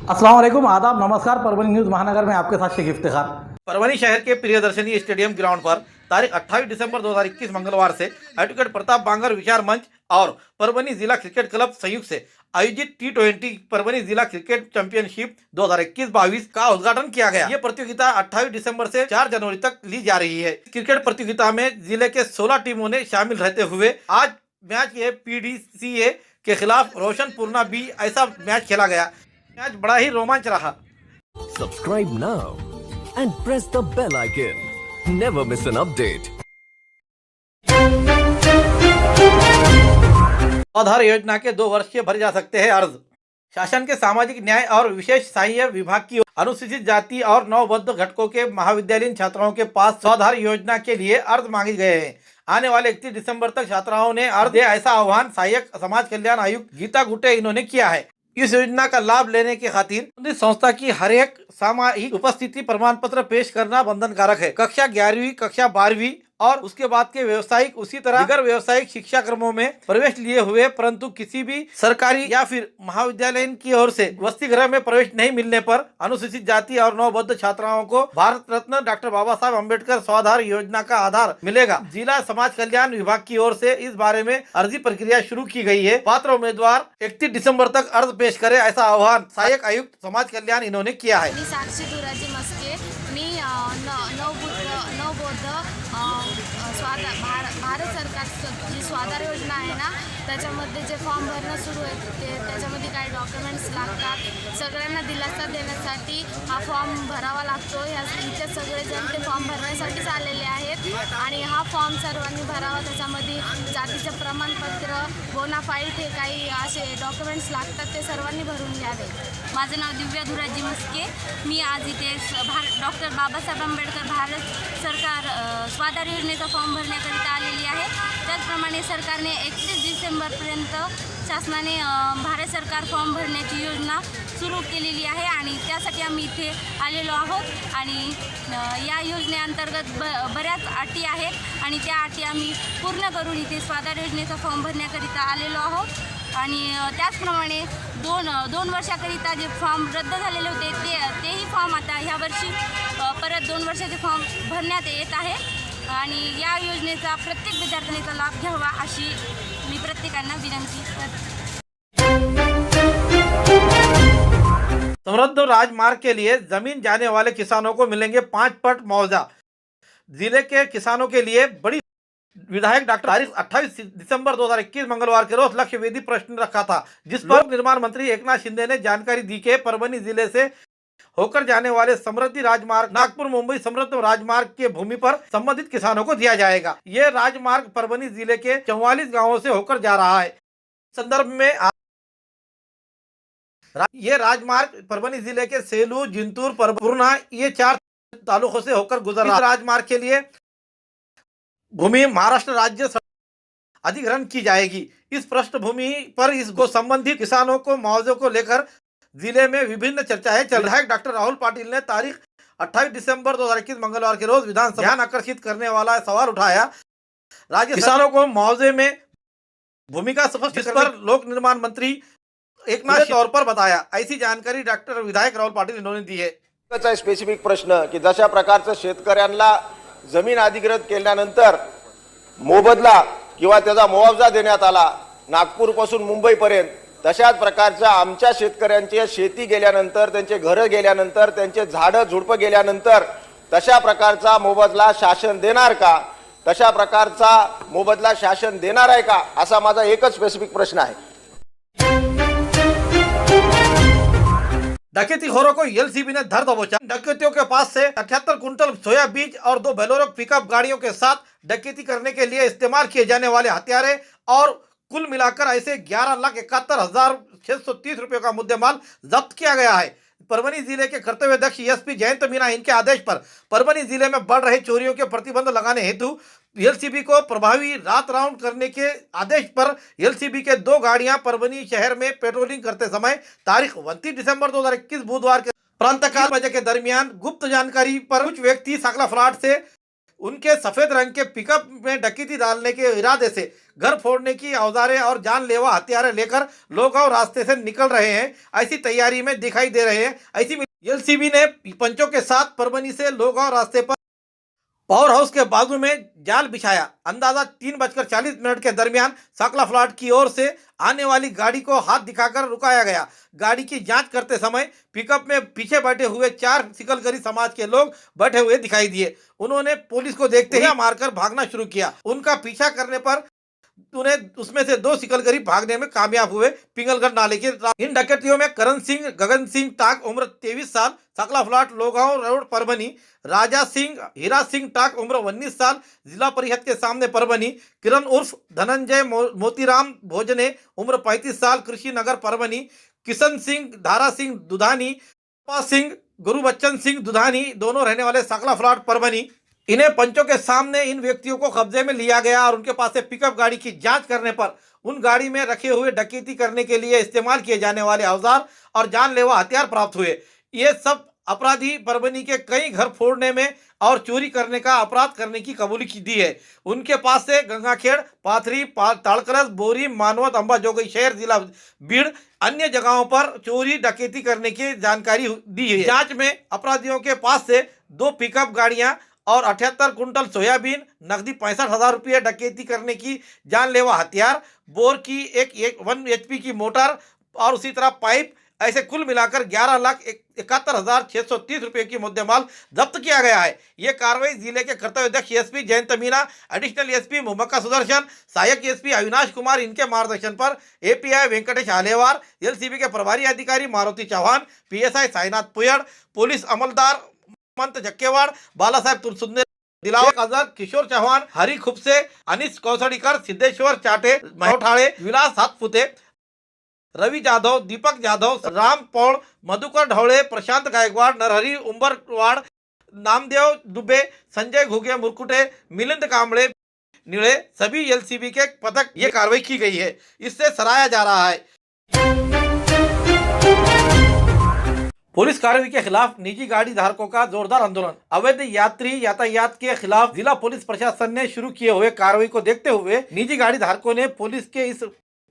अस्सलाम वालेकुम, आदाब, नमस्कार। परभणी न्यूज़ महानगर में आपके साथ शेख इफ्तिखार। परभणी शहर के प्रियदर्शनी स्टेडियम ग्राउंड पर तारीख 28 दिसंबर 2021 मंगलवार से एडवोकेट प्रताप बांगर विचार मंच और परभणी जिला क्रिकेट क्लब संयुक्त से आयोजित T20 परभणी जिला क्रिकेट चैंपियनशिप 2021-22 का उद्घाटन किया गया। ये प्रतियोगिता 28 दिसंबर से 4 जनवरी तक ली जा रही है। क्रिकेट प्रतियोगिता में जिले के 16 टीमों ने शामिल रहते हुए आज मैच ये PDCA के खिलाफ रोशनपुरना बी ऐसा मैच खेला गया। मैच बड़ा ही रोमांच रहा। Subscribe now and press the bell icon. Never miss an update. आधार योजना के 2 वर्ष के भरे जा सकते हैं अर्ज। शासन के सामाजिक न्याय और विशेष सहाय्य विभाग की अनुसूचित जाति और नवबद्ध घटकों के महाविद्यालयीन छात्राओं के पास स्वाधार योजना के लिए अर्ज मांगे गए हैं। आने वाले 31 दिसंबर तक छात्राओं ने अर्ज दे, ऐसा आह्वान सहायक समाज कल्याण आयुक्त गीता गुटे इन्होंने किया है। इस योजना का लाभ लेने के खातिर संस्था की हर एक सामायिक उपस्थिति प्रमाण पत्र पेश करना बंधनकारक है। कक्षा 11वीं, कक्षा 12वीं और उसके बाद के व्यवसायिक उसी तरह दिगर व्यवसायिक शिक्षा क्रमों में प्रवेश लिए हुए परंतु किसी भी सरकारी या फिर महाविद्यालय की ओर से वसति गृह में प्रवेश नहीं मिलने पर अनुसूचित जाति और नवबद्ध छात्राओं को भारत रत्न डॉक्टर बाबा साहब अम्बेडकर स्वाधार योजना का आधार मिलेगा। जिला समाज कल्याण विभाग की ओर से इस बारे में अर्जी प्रक्रिया शुरू की गई है। पात्र उम्मीदवार 31 दिसंबर तक अर्ज पेश करे, ऐसा आह्वान सहायक आयुक्त समाज कल्याण इन्होंने किया है। साक्षी दुराजी मस्के मी भारत सरकारचं जी स्वाधार योजना आहे ना त्याच्यामध्ये जे फॉर्म भरणं सुरू आहे त्याच्यामध्ये काही डॉक्युमेंट्स लागतात। सगळ्यांना दिलासा देण्यासाठी हा फॉर्म भरावा लागतो। इथे सगळेजण ते फॉर्म भरण्यासाठीच आलेले आहेत आणि हा फॉर्म सर्वांनी भरावा। त्याच्यामध्ये जातीचं प्रमाणपत्र, बोनाफाईड हे काही असे डॉक्युमेंट्स लागतात ते सर्वांनी भरून घ्यावे। माझं नाव दिव्या धुराजी मस्के। मी आज इथे डॉक्टर बाबासाहेब आंबेडकर भारत सरकार स्वाधार योजनेचा फॉर्म भरण्याकरिता आलेली आहे। त्याचप्रमाणे सरकारने 31 डिसेंबरपर्यंत शासनाने भारत सरकार फॉर्म भरण्याची योजना सुरू केलेली आहे आणि त्यासाठी आम्ही इथे आलेलो आहोत आणि या योजनेअंतर्गत बऱ्याच अटी आहेत आणि त्या अटी आम्ही पूर्ण करून इथे स्वाधार योजनेचा फॉर्म भरण्याकरिता आलेलो आहोत। आणि त्याचप्रमाणे दोन वर्षाकरिता जे फॉर्म रद्द झालेले होते तेही फॉर्म आता ह्या वर्षी परत 2 वर्षाचे फॉर्म भरण्यात येत आहे आणि या योजनेचा प्रत्येक विद्यार्थ्यांचा लाभ घ्यावा अशी मी प्रत्येकांना विनंती करते। समृद्ध राजमार्ग के लिए जमीन जाने वाले किसानों को मिलेंगे 5 पट मुआवजा। जिले के किसानों के लिए बड़ी विधायक डॉक्टर तारीख 28 दिसंबर 2021 मंगलवार के रोज लक्ष्य वेधी प्रश्न रखा था, जिस पर निर्माण मंत्री एकनाथ शिंदे ने जानकारी दी कि परभणी जिले से होकर जाने वाले समृद्धि राजमार्ग नागपुर मुंबई समृद्ध राजमार्ग के भूमि पर संबंधित किसानों को दिया जाएगा। ये राजमार्ग परभणी जिले के 44 गांवों से होकर जा रहा है। संदर्भ में ये राजमार्ग परभणी जिले के सेलू, जिंतूर, पूर्णा ये 4 तालुकों से होकर गुजर रहा है। राजमार्ग के लिए भूमि महाराष्ट्र राज्य अधिग्रहण की जाएगी। इस पृष्ठभूमि पर इसको संबंधित किसानों को मुआवजे को लेकर जिले में विभिन्न चर्चाएं चल रही है। डॉक्टर राहुल पाटिल ने तारीख 28 दिसंबर 2021 मंगलवार के रोज विधानसभा ध्यान आकर्षित करने वाला सवाल उठाया। राज्य किसानों को मुआवजे में भूमिका स्पष्ट पर लोक निर्माण मंत्री एकनाथ तौर पर बताया। ऐसी जानकारी डॉक्टर विधायक राहुल पाटिल इन्होंने दी है। स्पेसिफिक प्रश्न की जशा प्रकारचं शेतकऱ्यांना जमीन अधिग्रहित केल्यानंतर मोबदला किंवा त्याचा मुआवजा देण्यात आला नागपूर पासून मुंबई पर्यंत, तशाच प्रकारच्या आमच्या शेतकऱ्यांची शेती गेल्यानंतर, त्यांचे घर गेल्यानंतर, त्यांचे झाडं झुडपं गेल्यानंतर तशा प्रकारचा मोबदला शासन देणार का? तशा प्रकारचा मोबदला शासन देणार आहे का? असा माझा एकच स्पेसिफिक प्रश्न आहे। डकैतीखोरों को एलसीबी ने धर दबोचा। डकैतियों के पास से 78 कुंटल सोया बीज और 2 बोलेरो पिकअप गाड़ियों के साथ डकैती करने के लिए इस्तेमाल किए जाने वाले हथियारे और कुल मिलाकर ऐसे 11,71,630 रुपये का मुद्देमाल जब्त किया गया है। परभणी जिले के कर्तव्यदक्ष एसपी जयंत मीना इनके आदेश पर परभणी जिले में बढ़ रहे चोरियों के प्रतिबंध लगाने हेतु एलसीबी को प्रभावी रात राउंड करने के आदेश पर एलसीबी के 2 गाड़ियां परभणी शहर में पेट्रोलिंग करते समय तारीख 29 दिसंबर 2021 बुधवार के प्रातःकाल बजे के दरमियान गुप्त जानकारी पर कुछ व्यक्ति सकला फ्लैट से उनके सफेद रंग के पिकअप में डकैती डालने के इरादे से घर फोड़ने की औजारें और जानलेवा हथियारें लेकर लोग रास्ते से निकल रहे हैं, ऐसी तैयारी में दिखाई दे रहे हैं। ऐसी एलसीबी ने पंचों के साथ परभनी से लोग रास्ते पर पावर हाउस के बाजू में जाल बिछाया। अंदाजा 3:40 के दरमियान साकला फ्लाट की ओर से आने वाली गाड़ी को हाथ दिखाकर रुकाया गया। गाड़ी की जांच करते समय पिकअप में पीछे बैठे हुए 4 सिकलगरी समाज के लोग बैठे हुए दिखाई दिए। उन्होंने पुलिस को देखते ही मारकर भागना शुरू किया। उनका पीछा करने पर उन्हें उसमें से 2 सिकलगरी भागने में कामयाब हुए। पिंगलगढ़ नाले के इन डकैतियों में करण सिंह, गगन सिंह टाक उम्र 23 साल, साकला फ्लाट लोगांव रोड परभनी, राजा सिंह, हीरा सिंह टाक उम्र 19 साल, जिला परिषद के सामने परभनी, किरण उर्फ धनंजय मोतीराम भोजने उम्र 35 साल, कृषि नगर परभनी, किशन सिंह, धारा सिंह दुधानी, सिंह, गुरु बच्चन सिंह दुधानी दोनों रहने वाले साकला फ्लाट परभनी। इन्हें पंचों के सामने इन व्यक्तियों को कब्जे में लिया गया और उनके पास से पिकअप गाड़ी की जांच करने पर उन गाड़ी में रखे हुए डकैती करने के लिए इस्तेमाल किए जाने वाले औजार और जानलेवा हथियार प्राप्त हुए। ये सब अपराधी परभनी के कई घर फोड़ने में और चोरी करने का अपराध करने की कबूली की दी है। उनके पास से गंगाखेड़, पाथरी, ताड़करस, बोरी, मानवत, अंबाजोगई शहर, जिला बीड़ अन्य जगहों पर चोरी डकैती करने की जानकारी दी है। जांच में अपराधियों के पास से 2 पिकअप गाड़ियां और 78 कुंटल सोयाबीन, नकदी 65,000 रुपये, डकैती करने की जानलेवा हथियार, बोर की एक 1 HP की मोटर और उसी तरह पाइप, ऐसे कुल मिलाकर 11,71,630 रुपये की मुद्देमाल जब्त किया गया है। ये कार्रवाई जिले के कर्तव्यदक्ष SP Jayant Meena, additional SP Mummaka Sudarshan, सहायक एसपी अविनाश कुमार इनके मार्गदर्शन पर एपीआई वेंकटेश आलेवार, एलसीबी के प्रभारी अधिकारी मारुति चौहान, पीएसआई साईनाथ पुयड़, पुलिस अमलदार मंत जक्केवाड़, बाला साहेब तुलसुंदे, दिलावर अजहर, किशोर चौहान, हरी खुपसे, अनिश कौसड़ीकर, सिद्धेश्वर चाटे, महोठाड़े, विलास हाथपुते, रवि जाधव, दीपक जाधव, राम पौड़, मधुकर ढौले, प्रशांत गायकवाड़, नरहरी उंबरवाड़, नामदेव दुबे, संजय घुगे मुरकुटे, मिलिंद कांबड़े निड़े सभी एलसीबी के पदक ये कार्रवाई की गई है। इससे सराहा जा रहा है। पुलिस कार्रवाई के खिलाफ निजी गाड़ी धारकों का जोरदार आंदोलन। अवैध यात्री यातायात के खिलाफ जिला पुलिस प्रशासन ने शुरू किए हुए कार्रवाई को देखते हुए निजी गाड़ी धारकों ने पुलिस के इस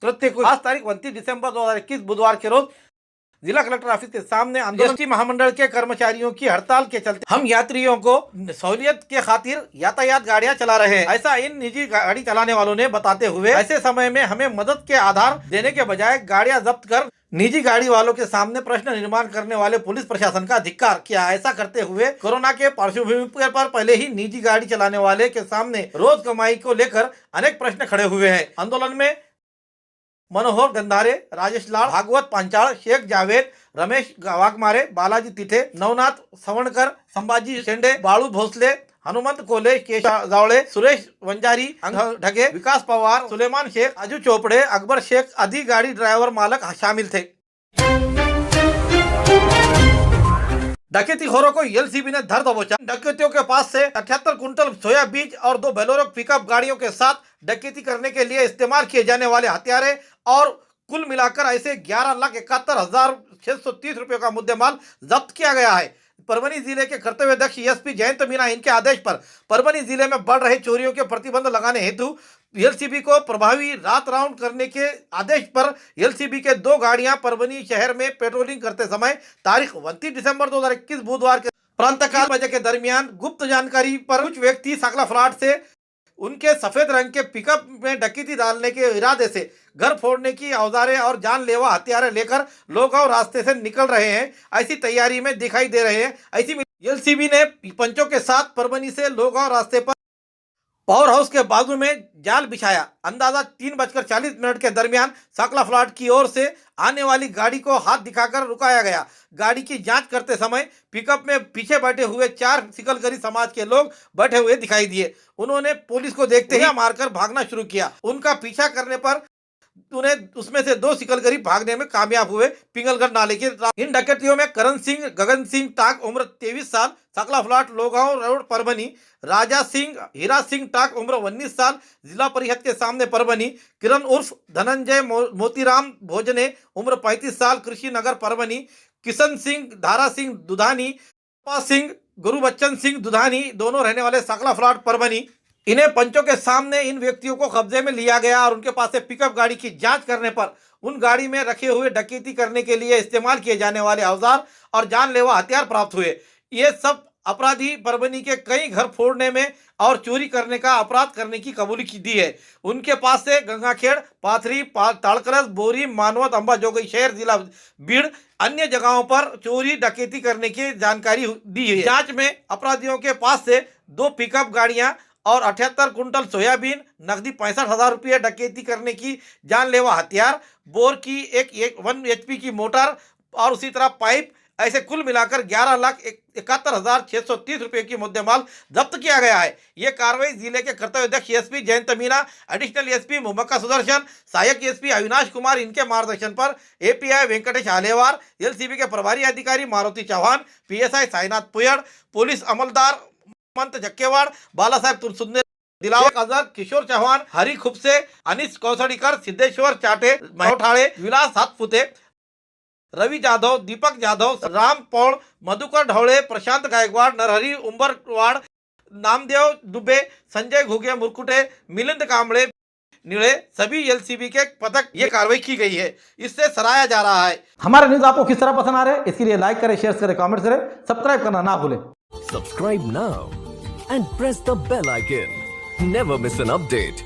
कृत्य को आज तारीख 29 दिसंबर 2021 बुधवार के रोज जिला कलेक्टर ऑफिस के सामने आंदोलन महामंडल के कर्मचारियों की हड़ताल के चलते हम यात्रियों को सहूलियत के खातिर यातायात गाड़ियां चला रहे हैं, ऐसा इन निजी गाड़ी चलाने वालों ने बताते हुए ऐसे समय में हमें मदद के आधार देने के बजाय गाड़ियां जब्त कर निजी गाड़ी वालों के सामने प्रश्न निर्माण करने वाले पुलिस प्रशासन का धिक्कार किया। ऐसा करते हुए कोरोना के पार्श्वभूमि पर पहले ही निजी गाड़ी चलाने वाले के सामने रोज कमाई को लेकर अनेक प्रश्न खड़े हुए हैं। आंदोलन में मनोहर गंधारे, राजेश लाल, भागवत पांचाल, शेख जावेद, रमेश वाघमारे, बालाजी तिथे, नवनाथ सवणकर, संभाजी शेंडे, बाळू भोसले, हनुमंत कोले, केशव जावळे, सुरेश वंजारी, ढगे, विकास पवार, सुलेमान शेख, अजू चोपड़े, अकबर शेख आदि गाड़ी ड्राइवर मालक शामिल थे। डकैतीखोरों को एलसीबी ने धर दबोचा। डकैतियों के पास से 78 कुंटल सोयाबीन और 2 बोलेरो पिकअप गाड़ियों के साथ डकैती करने के लिए इस्तेमाल किए जाने वाले हथियारे और कुल मिलाकर ऐसे 11,71,630 रुपये का मुद्देमाल जब्त किया गया है। परभनी जिले के कर्तव्यदक्ष एसपी जयंत मीना इनके आदेश पर परभनी जिले में बढ़ रहे चोरियों के प्रतिबंध लगाने हेतु एलसीबी को प्रभावी रात राउंड करने के आदेश पर एलसीबी के 2 गाड़ियां परभनी शहर में पेट्रोलिंग करते समय तारीख 29 दिसंबर 2021 बुधवार के प्रातःकाल बजे के दरमियान गुप्त जानकारी पर कुछ व्यक्ति साकला फ्लाट से उनके सफेद रंग के पिकअप में डकैती डालने के इरादे से घर फोड़ने की औजारें और जानलेवा हथियारें लेकर लोग रास्ते से निकल रहे हैं, ऐसी तैयारी में दिखाई दे रहे हैं। ऐसी एलसीबी ने पंचों के साथ परभनी से लोग रास्ते पर पावर हाउस के बाजू में जाल बिछाया। अंदाजा 3:40 के दरमियान साकला फ्लाट की ओर से आने वाली गाड़ी को हाथ दिखाकर रुकाया गया। गाड़ी की जांच करते समय पिकअप में पीछे बैठे हुए 4 सिकलगरी समाज के लोग बैठे हुए दिखाई दिए। उन्होंने पुलिस को देखते ही मारकर भागना शुरू किया। उनका पीछा करने पर उन्हें उसमें से 2 सिकलगरी भागने में कामयाब हुए। पिंगलगढ़ नाले के इन डकैतियों में करण सिंह, गगन सिंह टाक उम्र 23 साल, साकला फ्लाट लोगांव रोड परभनी, राजा सिंह, हीरा सिंह टाक उम्र 19 साल, जिला परिषद के सामने परभनी, किरण उर्फ धनंजय मोतीराम भोजने उम्र 35 साल, कृषि नगर परभनी, किशन सिंह, धारा सिंह दुधानी, सिंह, गुरुबच्चन सिंह दुधानी, दोनों रहने वाले सकला फ्लॉट परभनी। इन्हें पंचों के सामने इन व्यक्तियों को कब्जे में लिया गया और उनके पास से पिकअप गाड़ी की जांच करने पर उन गाड़ी में रखे हुए डकैती करने के लिए इस्तेमाल किए जाने वाले औजार और जानलेवा हथियार प्राप्त हुए। ये सब अपराधी परभनी के कई घर फोड़ने में और चोरी करने का अपराध करने की कबूली की दी है। उनके पास से गंगाखेड़, पाथरी, ताड़करस, बोरी, मानवत, अंबाजोगाई शहर, जिला बीड़, अन्य जगहों पर चोरी डकैती करने की जानकारी दी है। जांच में अपराधियों के पास से 2 पिकअप गाड़ियां और 78 कुंटल सोयाबीन, नकदी 65,000 रुपये, डकैती करने की जानलेवा हथियार, बोर की एक 1 HP की मोटर और उसी तरह पाइप, ऐसे कुल मिलाकर 11,71,630 रुपये की मुद्देमाल जब्त किया गया है। ये कार्रवाई जिले के कर्तव्य अध्यक्ष SP Jayant Meena, additional SP Mummaka Sudarshan, सहायक एसपी अविनाश कुमार, इनके मार्गदर्शन पर एपीआई वेंकटेश आलेवार, एलसीबी के प्रभारी अधिकारी मारुति चौहान, पीएसआई साईनाथ पुयड़, पुलिस अमलदार मंत जक्केवाड़, बाला साहेब तुरसुंदे, दिलावर अजहर, किशोर चौहान, हरी खुपसे, अनिश कौसड़ीकर, सिद्धेश्वर चाटे, महोठाड़े, विलास हाथपुते, रवि जाधव, दीपक जाधव, राम पौड़, मधुकर ढौले, प्रशांत गायकवाड़, नरहरी उंबरवाड़, नामदेव दुबे, संजय घुगे मुरकुटे, मिलिंद कांबड़े निड़े, सभी एलसीबी के पदक ये कार्रवाई की गई है। इससे सराहा जा रहा है। हमारे न्यूज आपको किस तरह पसंद आ रहे हैं, इसके लिए लाइक करें, शेयर करें, कमेंट करें, सब्सक्राइब करना ना भूलें। Subscribe now and press the bell icon. Never miss an update.